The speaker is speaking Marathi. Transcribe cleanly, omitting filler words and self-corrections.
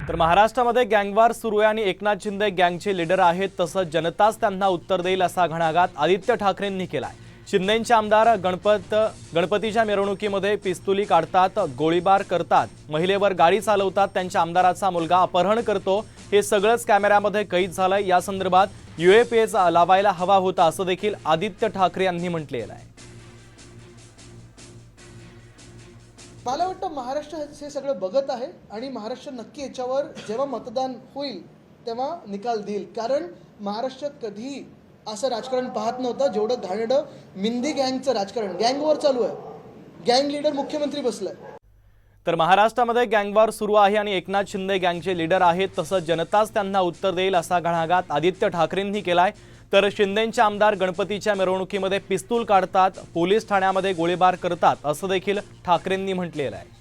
तर महाराष्ट्रामध्ये गँगवार सुरू आहे आणि एकनाथ शिंदे गँगचे लीडर आहेत, तसंच जनताच त्यांना उत्तर देईल असा घणाघात आदित्य ठाकरेंनी केलाय। शिंदेंचे आमदार गणपतीच्या मिरवणुकीमध्ये पिस्तुली काढतात, गोळीबार करतात, महिलेवर गाडी चालवतात, त्यांच्या आमदाराचा मुलगा अपहरण करतो, हे सगळंच कॅमेऱ्यामध्ये कैद झालंय। या संदर्भात यूएपीएस लावायला हवा होता असं देखील आदित्य ठाकरे यांनी म्हटलेलं आहे। मला वाटतं महाराष्ट्र हे सगळं बघत आहे आणि महाराष्ट्र नक्की याच्यावर जेव्हा मतदान होईल तेव्हा निकाल देईल, कारण महाराष्ट्र कधी असं राजकारण पाहत नव्हतं जेवढं घाणेरडं मिंदी गँगचं राजकारण गँगवर चालू आहे। गँग लीडर मुख्यमंत्री बसलाय। तर महाराष्ट्रामध्ये गँगवार सुरू आहे आणि एकनाथ शिंदे गँगचे लीडर आहेत, तसंच जनताच त्यांना उत्तर देईल असा घणाघात आदित्य ठाकरेंनी केलाय। तर शिंदेंचे आमदार गणपतीच्या मिरवणुकीमध्ये पिस्तूल काढतात, पोलीस ठाण्यामध्ये गोळीबार करतात असं देखील ठाकरेंनी म्हटलेलं आहे।